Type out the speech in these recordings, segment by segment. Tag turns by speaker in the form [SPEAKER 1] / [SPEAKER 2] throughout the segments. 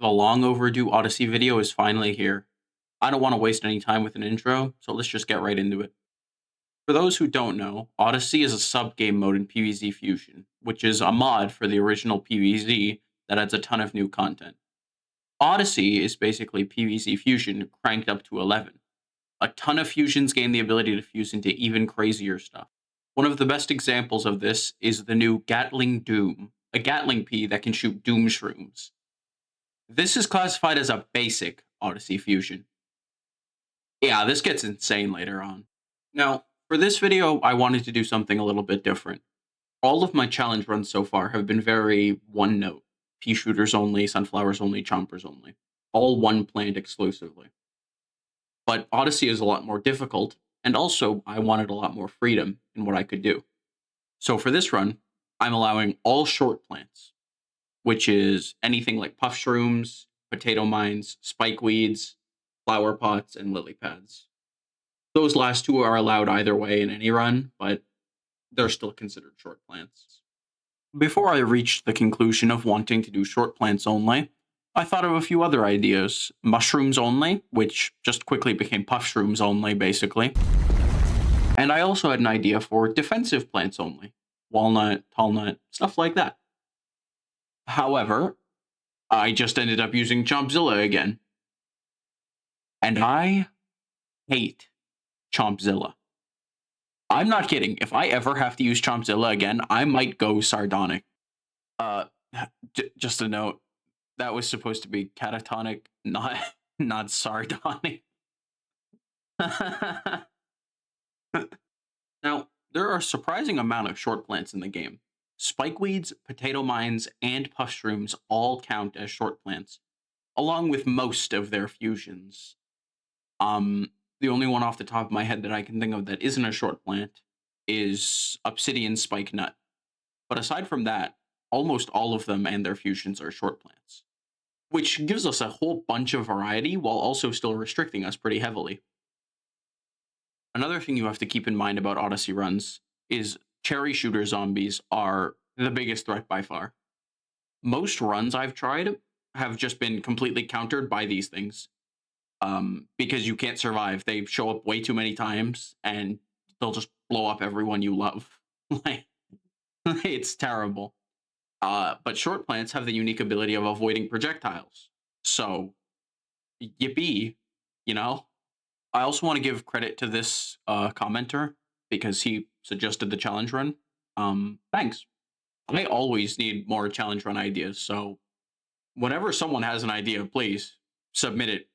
[SPEAKER 1] The long overdue Odyssey video is finally here. I don't want to waste any time with an intro, so let's just get right into it. For those who don't know, Odyssey is a sub-game mode in PvZ Fusion, which is a mod for the original PvZ that adds a ton of new content. Odyssey is basically PvZ Fusion cranked up to 11. A ton of fusions gain the ability to fuse into even crazier stuff. One of the best examples of this is the new Gatling Doom, a Gatling P that can shoot Doom shrooms. This is classified as a basic Odyssey fusion. Yeah, this gets insane later on. Now, for this video, I wanted to do something a little bit different. All of my challenge runs so far have been very one note. Pea shooters only, sunflowers only, chompers only. All one plant exclusively. But Odyssey is a lot more difficult, and also I wanted a lot more freedom in what I could do. So for this run, I'm allowing all short plants, which is anything like puff shrooms, potato mines, spike weeds, flower pots, and lily pads. Those last two are allowed either way in any run, but they're still considered short plants. Before I reached the conclusion of wanting to do short plants only, I thought of a few other ideas. Mushrooms only, which just quickly became puff shrooms only, basically. And I also had an idea for defensive plants only. Walnut, tallnut, stuff like that. However, I just ended up using Chompzilla again. And I hate Chompzilla. I'm not kidding. If I ever have to use Chompzilla again, I might go sardonic. Just a note, that was supposed to be catatonic, not sardonic. Now, there are a surprising amount of short plants in the game. Spikeweeds, potato mines, and puff shrooms all count as short plants, along with most of their fusions. The only one off the top of my head that I can think of that isn't a short plant is Obsidian Spike Nut. But aside from that, almost all of them and their fusions are short plants, which gives us a whole bunch of variety while also still restricting us pretty heavily. Another thing you have to keep in mind about Odyssey runs is cherry shooter zombies are the biggest threat by far. Most runs I've tried have just been completely countered by these things. Because you can't survive. They show up way too many times, and they'll just blow up everyone you love. Like, it's terrible. But short plants have the unique ability of avoiding projectiles. So, yippee, you know? I also want to give credit to this commenter, because he suggested the challenge run. Thanks. I always need more challenge run ideas, so whenever someone has an idea, please submit it.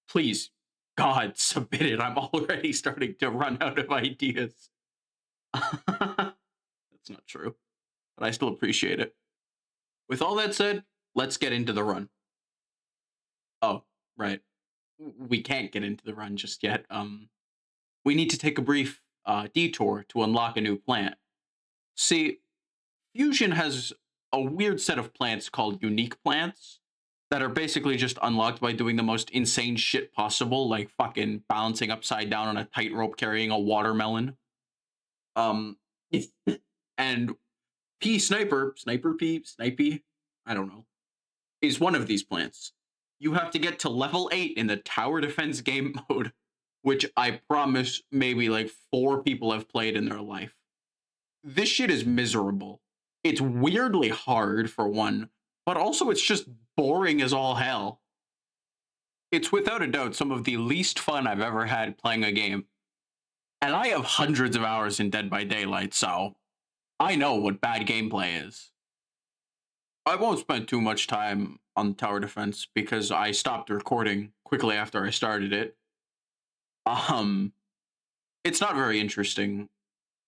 [SPEAKER 1] Please, God, submit it. I'm already starting to run out of ideas. That's not true, but I still appreciate it. With all that said, let's get into the run. Oh, right. We can't get into the run just yet. We need to take a brief detour to unlock a new plant. See, Fusion has a weird set of plants called unique plants that are basically just unlocked by doing the most insane shit possible, like fucking balancing upside down on a tightrope carrying a watermelon. And Snipy, I don't know, is one of these plants. You have to get to level 8 in the tower defense game mode, which I promise maybe like 4 people have played in their life. This shit is miserable. It's weirdly hard, for one, but also it's just boring as all hell. It's without a doubt some of the least fun I've ever had playing a game. And I have hundreds of hours in Dead by Daylight, so I know what bad gameplay is. I won't spend too much time on tower defense because I stopped recording quickly after I started it. It's not very interesting.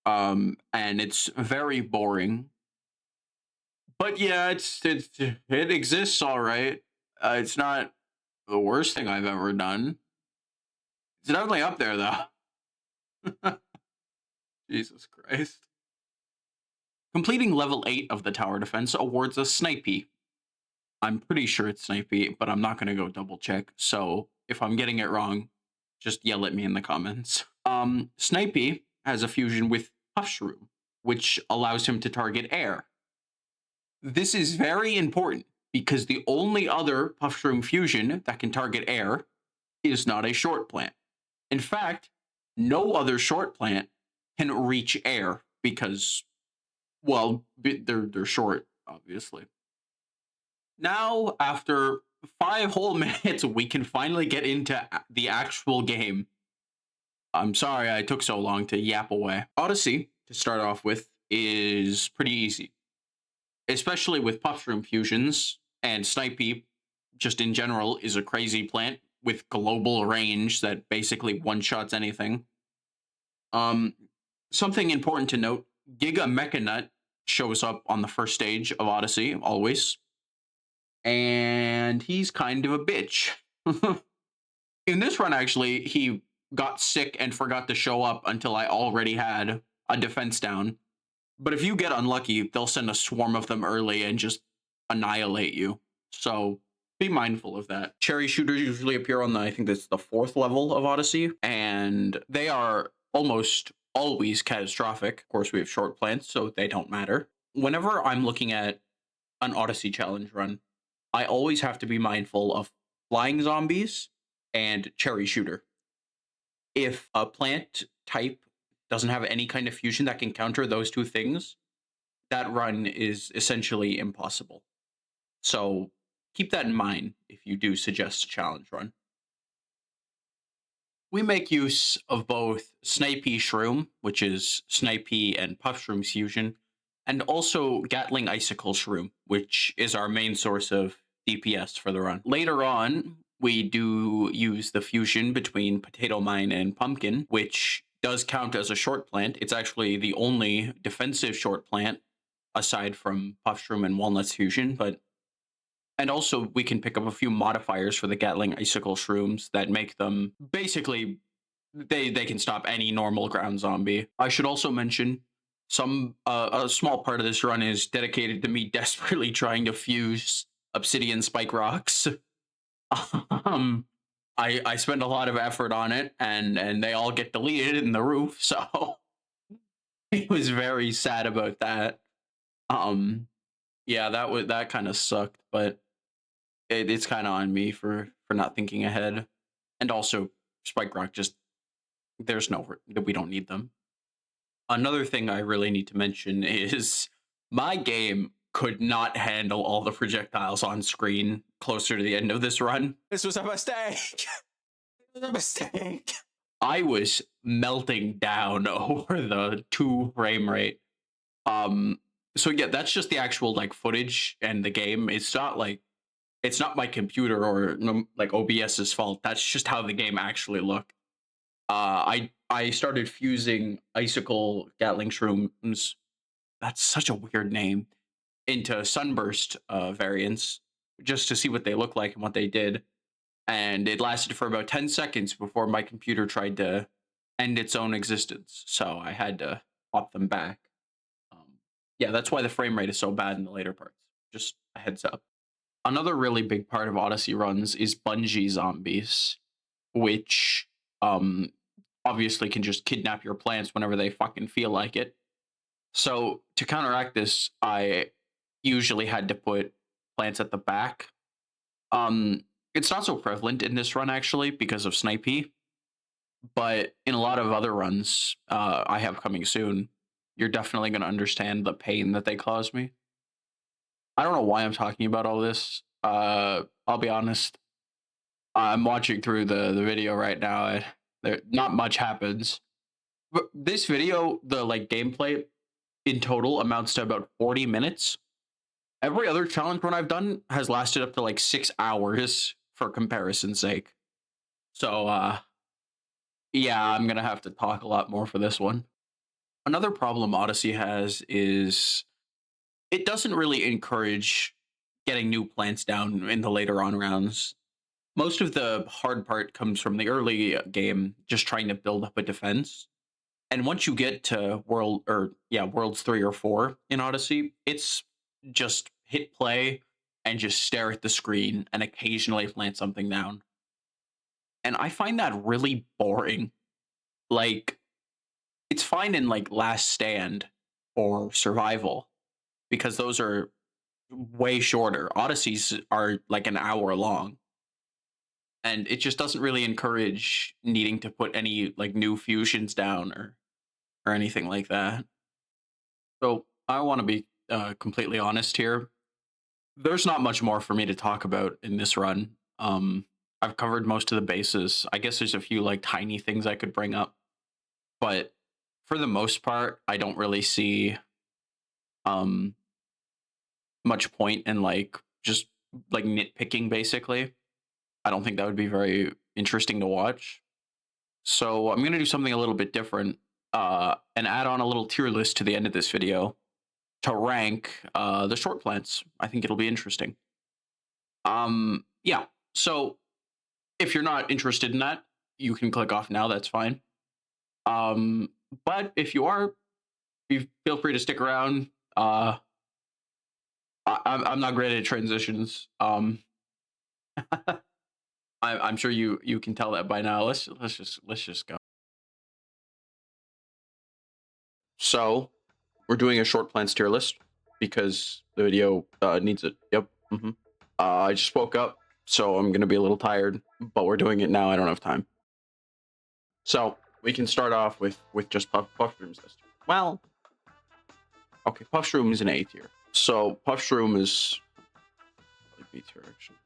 [SPEAKER 1] And it's very boring. But yeah, it exists, all right. It's not the worst thing I've ever done. It's definitely up there, though. Jesus Christ. Completing level 8 of the tower defense awards us Snipy. I'm pretty sure it's Snipy, but I'm not going to go double check. So if I'm getting it wrong, just yell at me in the comments. Snipy has a fusion with Puff Shroom, which allows him to target air. This is very important because the only other Puffshroom fusion that can target air is not a short plant. In fact, no other short plant can reach air because, well, they're short, obviously. Now, after 5 whole minutes, we can finally get into the actual game. I'm sorry I took so long to yap away. Odyssey, to start off with, is pretty easy, especially with Puffshroom fusions, and Snipy, just in general, is a crazy plant with global range that basically one-shots anything. Um, Something important to note, Giga Mechanut shows up on the first stage of Odyssey, always, and he's kind of a bitch. In this run, actually, he got sick and forgot to show up until I already had a defense down. But if you get unlucky, they'll send a swarm of them early and just annihilate you. So be mindful of that. Cherry shooters usually appear on I think that's the 4th level of Odyssey, and they are almost always catastrophic. Of course, we have short plants, so they don't matter. Whenever I'm looking at an Odyssey challenge run, I always have to be mindful of flying zombies and cherry shooter. If a plant type doesn't have any kind of fusion that can counter those two things, that run is essentially impossible. So keep that in mind if you do suggest a challenge run. We make use of both Snipy Shroom, which is Snipy and Puffshroom's fusion, and also Gatling Icicle Shroom, which is our main source of DPS for the run. Later on, we do use the fusion between Potato Mine and Pumpkin, which does count as a short plant. It's actually the only defensive short plant aside from Puffshroom and Walnut's fusion, and also we can pick up a few modifiers for the Gatling Icicle Shrooms that make them basically they can stop any normal ground zombie. I should also mention a small part of this run is dedicated to me desperately trying to fuse obsidian spike rocks. um, I spend a lot of effort on it, and they all get deleted in the roof, so I was very sad about that. Yeah, that kind of sucked, but it's kind of on me for not thinking ahead, and also spike rock just there's no we don't need them. Another thing I really need to mention is my game could not handle all the projectiles on screen closer to the end of this run.
[SPEAKER 2] This was a mistake. It was a mistake.
[SPEAKER 1] I was melting down over the 2 frame rate. So yeah, that's just the actual like footage and the game. It's not my computer or like OBS's fault. That's just how the game actually looked. I started fusing Icicle Gatling Shrooms. That's such a weird name. Into Sunburst variants just to see what they look like and what they did. And it lasted for about 10 seconds before my computer tried to end its own existence. So I had to pop them back. Yeah, that's why the frame rate is so bad in the later parts. Just a heads up. Another really big part of Odyssey runs is Bungee zombies, which obviously can just kidnap your plants whenever they fucking feel like it. So to counteract this, I usually had to put plants at the back. It's not so prevalent in this run actually because of Snipy, but in a lot of other runs I have coming soon, you're definitely going to understand the pain that they cause me. I don't know why I'm talking about all this. I'll be honest. I'm watching through the video right now. There not much happens. But this video, the like gameplay in total amounts to about 40 minutes. Every other challenge run I've done has lasted up to like 6 hours for comparison's sake. So yeah, I'm going to have to talk a lot more for this one. Another problem Odyssey has is it doesn't really encourage getting new plants down in the later on rounds. Most of the hard part comes from the early game, just trying to build up a defense. And once you get to worlds 3 or 4 in Odyssey, it's just hit play and just stare at the screen and occasionally plant something down. And I find that really boring. Like, it's fine in like Last Stand or Survival because those are way shorter. Odysseys are like an hour long. And it just doesn't really encourage needing to put any like new fusions down or anything like that. So I want to be completely honest here. There's not much more for me to talk about in this run. I've covered most of the bases. I guess there's a few like tiny things I could bring up, but for the most part, I don't really see um much point in like just like nitpicking basically. I don't think that would be very interesting to watch. So I'm gonna do something a little bit different and add on a little tier list to the end of this video to rank the short plants. I think it'll be interesting. Yeah. So if you're not interested in that, you can click off now. That's fine. Um, but if you are, you feel free to stick around. I'm not great at transitions. I'm sure you can tell that by now. Let's just go. So we're doing a short plants tier list because the video needs it. Yep. I just woke up, so I'm gonna be a little tired, but we're doing it now. I don't have time. So we can start off with just puff shrooms. Well, okay, puff shroom is an A tier. So puff shroom is B tier actually.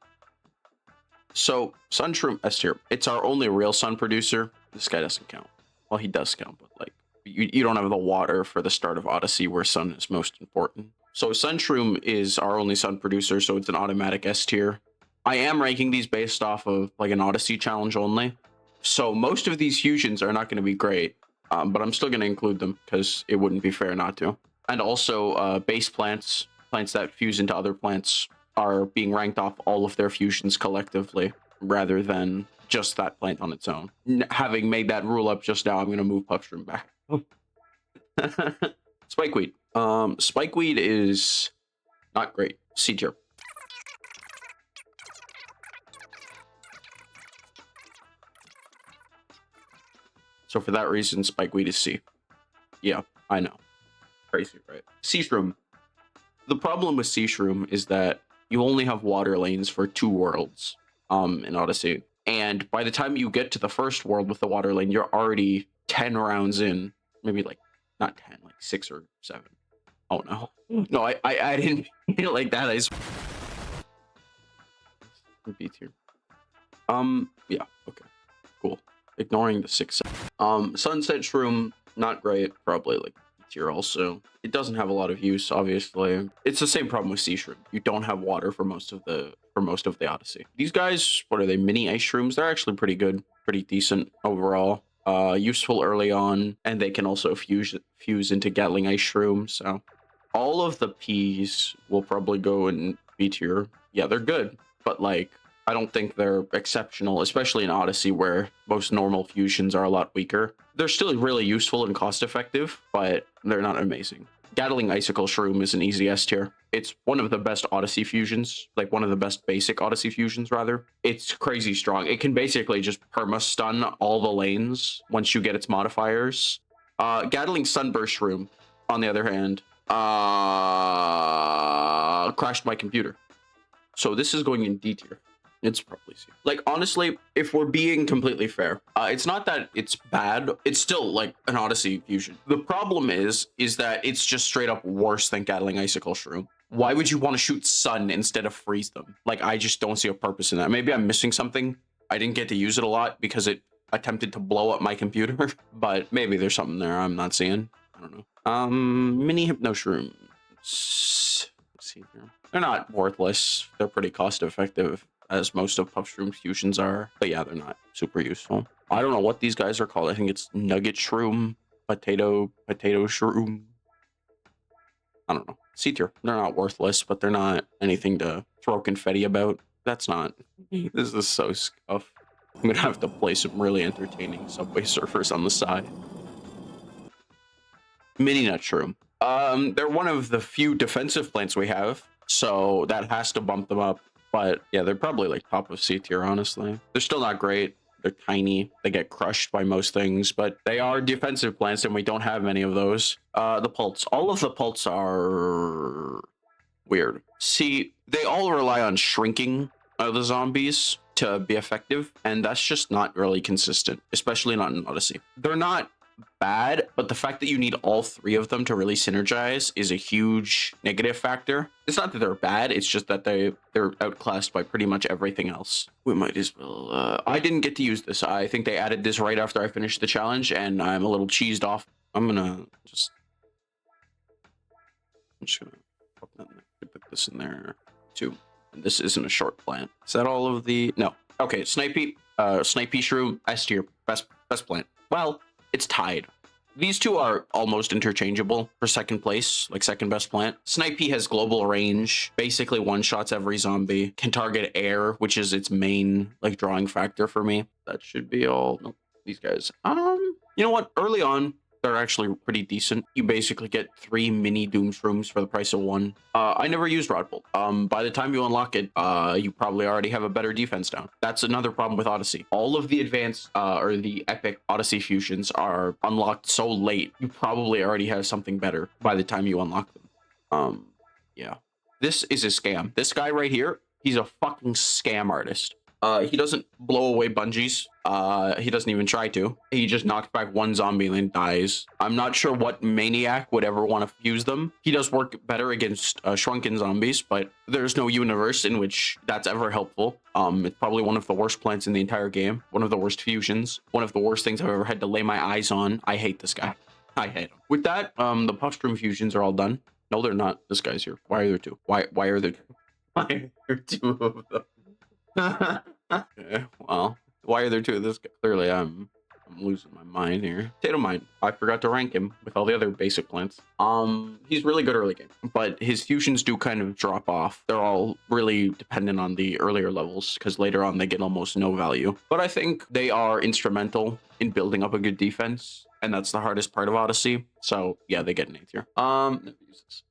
[SPEAKER 1] So sun shroom S tier. It's our only real sun producer. This guy doesn't count. Well, he does count, but like you don't have the water for the start of Odyssey where sun is most important. So sun shroom is our only sun producer, so it's an automatic S tier. I am ranking these based off of like an Odyssey challenge only. So most of these fusions are not going to be great, but I'm still going to include them because it wouldn't be fair not to. And also base plants that fuse into other plants, are being ranked off all of their fusions collectively rather than just that plant on its own. Having made that rule up just now, I'm going to move Puffshroom back. Spikeweed. Spikeweed is not great. C tier. So for that reason, Spikeweed is C. Yeah, I know. Crazy, right? C-Shroom. The problem with C-Shroom is that you only have water lanes for 2 worlds in Odyssey. And by the time you get to the first world with the water lane, you're already 10 rounds in. Maybe like, not 10, like 6 or 7. Oh no. No, I didn't mean it like that. I just... B tier. Yeah, okay. Cool. Ignoring the 6. Sunset Shroom, not great. Probably like B tier also. It doesn't have a lot of use, obviously. It's the same problem with Sea Shroom. You don't have water for most of the Odyssey. These guys, what are they? Mini ice shrooms? They're actually pretty good, pretty decent overall. Useful early on, and they can also fuse into Gatling ice shrooms. So all of the P's will probably go in B tier. Yeah, they're good, but like I don't think they're exceptional, especially in Odyssey where most normal fusions are a lot weaker. They're still really useful and cost effective, but they're not amazing. Gatling Icicle Shroom is an easy S tier. It's one of the best Odyssey fusions, like one of the best basic Odyssey fusions, rather. It's crazy strong. It can basically just perma-stun all the lanes once you get its modifiers. Gatling Sunburst Shroom, on the other hand, crashed my computer. So this is going in D tier. It's probably C. Like, honestly, if we're being completely fair, it's not that it's bad. It's still, like, an Odyssey fusion. The problem is that it's just straight up worse than Gatling Icicle Shroom. Why would you want to shoot Sun instead of freeze them? Like, I just don't see a purpose in that. Maybe I'm missing something. I didn't get to use it a lot because it attempted to blow up my computer. But maybe there's something there I'm not seeing. I don't know. Mini Hypno Shroom. They're not worthless. They're pretty cost effective, as most of Puffshroom's fusions are. But yeah, they're not super useful. I don't know what these guys are called. I think it's Nugget Shroom, Potato Shroom. I don't know. C tier. They're not worthless, but they're not anything to throw confetti about. That's not. This is so scuff. I'm gonna have to play some really entertaining Subway Surfers on the side. Mini Nut Shroom. They're one of the few defensive plants we have, so that has to bump them up. But yeah, they're probably like top of C tier, honestly. They're still not great. They're tiny. They get crushed by most things, but they are defensive plants, and we don't have many of those. The Pults. All of the Pults are Weird. See, they all rely on shrinking the zombies to be effective, and that's just not really consistent, especially not in Odyssey. They're not bad, but the fact that you need all three of them to really synergize is a huge negative factor. It's not that they're bad, it's just that they're outclassed by pretty much everything else. We might as well... I didn't get to use this. I think they added this right after I finished the challenge, and I'm a little cheesed off. I'm just gonna put this in there too. And this isn't a short plant. Is that all of the... No. Okay, Snipy Shroom, S tier, best plant. Well, it's tied. These two are almost interchangeable for second place, like second best plant. Snipy has global range, basically one-shots every zombie, can target air, which is its main like drawing factor for me. That should be all. Nope, these guys. You know what? Early on, they're actually pretty decent. You basically get 3 mini Doom Shrooms for the price of 1. I never used Rod Bolt. By the time you unlock it, you probably already have a better defense down. That's another problem with Odyssey. All of the advanced or the epic Odyssey fusions are unlocked so late, you probably already have something better by the time you unlock them. Yeah. This is a scam. This guy right here, he's a fucking scam artist. He doesn't blow away bungees. He doesn't even try to. He just knocks back one zombie and then dies. I'm not sure what maniac would ever want to fuse them. He does work better against shrunken zombies, but there's no universe in which that's ever helpful. It's probably one of the worst plants in the entire game. One of the worst fusions. One of the worst things I've ever had to lay my eyes on. I hate this guy. I hate him. With that, the Puffstream fusions are all done. No, they're not. This guy's here. Why are there 2? Why are there 2? Why are there 2 of them? Okay, well, why are there 2 of this guy? Clearly, I'm losing my mind here. Potato Mine. I forgot to rank him with all the other basic plants. He's really good early game, but his fusions do kind of drop off. They're all really dependent on the earlier levels because later on they get almost no value. But I think they are instrumental in building up a good defense, and that's the hardest part of Odyssey. So yeah, they get an 8th here. Let me use this.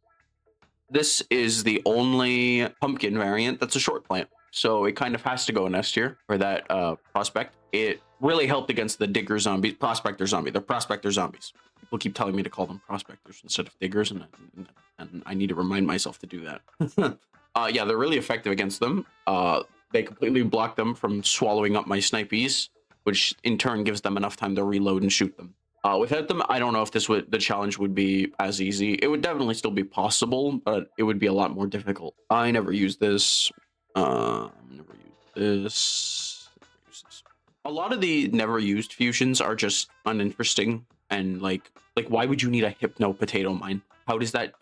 [SPEAKER 1] This is the only pumpkin variant that's a short plant. So it kind of has to go in S tier for that prospect. It really helped against the digger zombies, prospector zombie. They're prospector zombies. People keep telling me to call them prospectors instead of diggers, and I need to remind myself to do that. Yeah, they're really effective against them. They completely block them from swallowing up my snipies, which in turn gives them enough time to reload and shoot them. Without them, I don't know if the challenge would be as easy. It would definitely still be possible, but it would be a lot more difficult. I never used this. Never used this. A lot of the never used fusions are just uninteresting and like why would you need a hypno potato mine? How does that?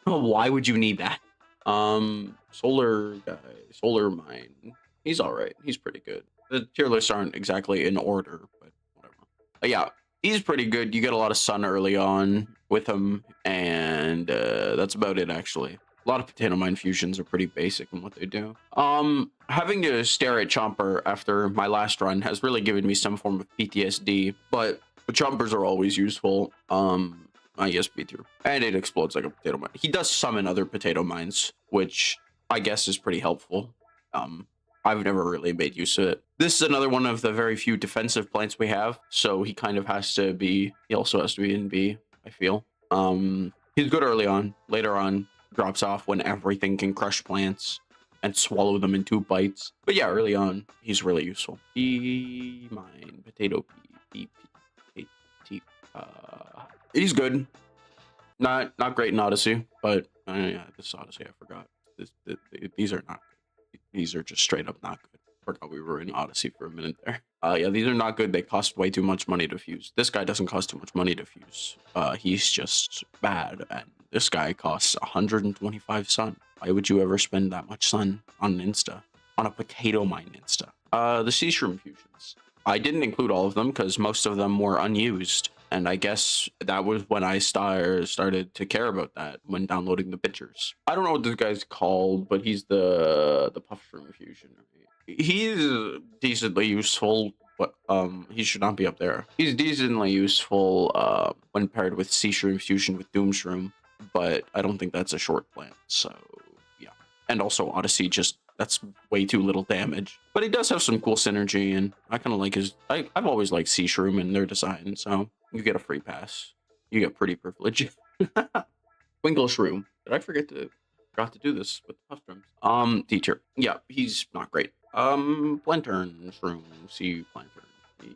[SPEAKER 1] Why would you need that? Solar guy, solar mine. He's all right. He's pretty good. The tier lists aren't exactly in order, but whatever. Yeah, he's pretty good. You get a lot of sun early on with him, and that's about it actually. A lot of potato mine fusions are pretty basic in what they do. Having to stare at Chomper after my last run has really given me some form of PTSD, but the Chompers are always useful. I guess B tier. And it explodes like a potato mine. He does summon other potato mines, which I guess is pretty helpful. I've never really made use of it. This is another one of the very few defensive plants we have, so he kind of has to be, he also has to be in B, I feel. He's good early on. Later on, drops off when everything can crush plants and swallow them in 2 bites. But yeah, early on, he's really useful. P mine, potato P, he's good. Not great in Odyssey, but yeah, this Odyssey I forgot. These are not good. These are just straight up not good. Forgot we were in Odyssey for a minute there. Yeah, these are not good. They cost way too much money to fuse. This guy doesn't cost too much money to fuse. He's just bad, and this guy costs 125 sun. Why would you ever spend that much sun on an insta? On a potato mine insta? The sea shroom fusions. I didn't include all of them because most of them were unused. And I guess that was when I started to care about that when downloading the pictures. I don't know what this guy's called, but he's the puff shroom fusion. He's decently useful, but he should not be up there. He's decently useful when paired with sea shroom fusion with doom shroom, but I don't think that's a short plant. So yeah, and also Odyssey that's way too little damage. But he does have some cool synergy, and I kind of like his. I've always liked sea shroom and their design, so you get a free pass. You get pretty privilege. Twinkle shroom. Did I forgot to do this with the customs? Teacher. Yeah, he's not great. Plantern Shroom, sea Plantern.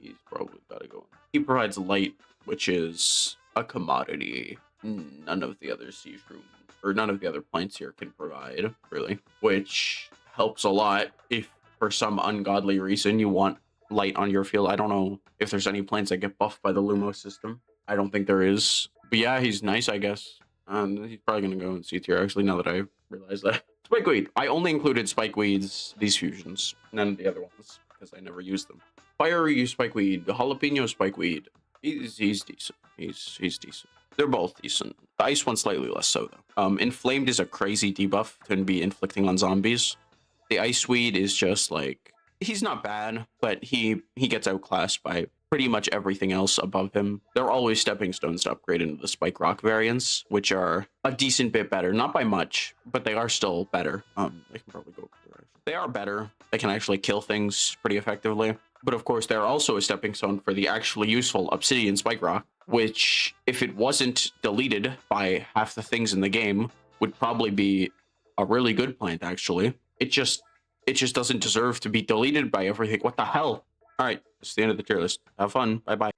[SPEAKER 1] He's probably gotta go. He provides light, which is a commodity none of the other sea shrooms or none of the other plants here can provide, really, which helps a lot if for some ungodly reason you want light on your field. I don't know if there's any plants that get buffed by the Lumos system. I don't think there is. But yeah, he's nice, I guess. He's probably gonna go in C tier, actually, now that I realize that. Spikeweed. I only included spikeweeds, these fusions, none of the other ones, because I never used them. Fiery spikeweed, jalapeno spikeweed. He's decent. He's decent. They're both decent. The ice one's slightly less so, though. Inflamed is a crazy debuff to be inflicting on zombies. The ice weed is just like, he's not bad, but he gets outclassed by pretty much everything else above him. There are always stepping stones to upgrade into the spike rock variants, which are a decent bit better. Not by much, but they are still better. They can probably go. They are better. They can actually kill things pretty effectively. But of course, they're also a stepping stone for the actually useful obsidian spike rock, which, if it wasn't deleted by half the things in the game, would probably be a really good plant, actually. It just doesn't deserve to be deleted by everything. What the hell? All right, that's the end of the tier list. Have fun. Bye-bye.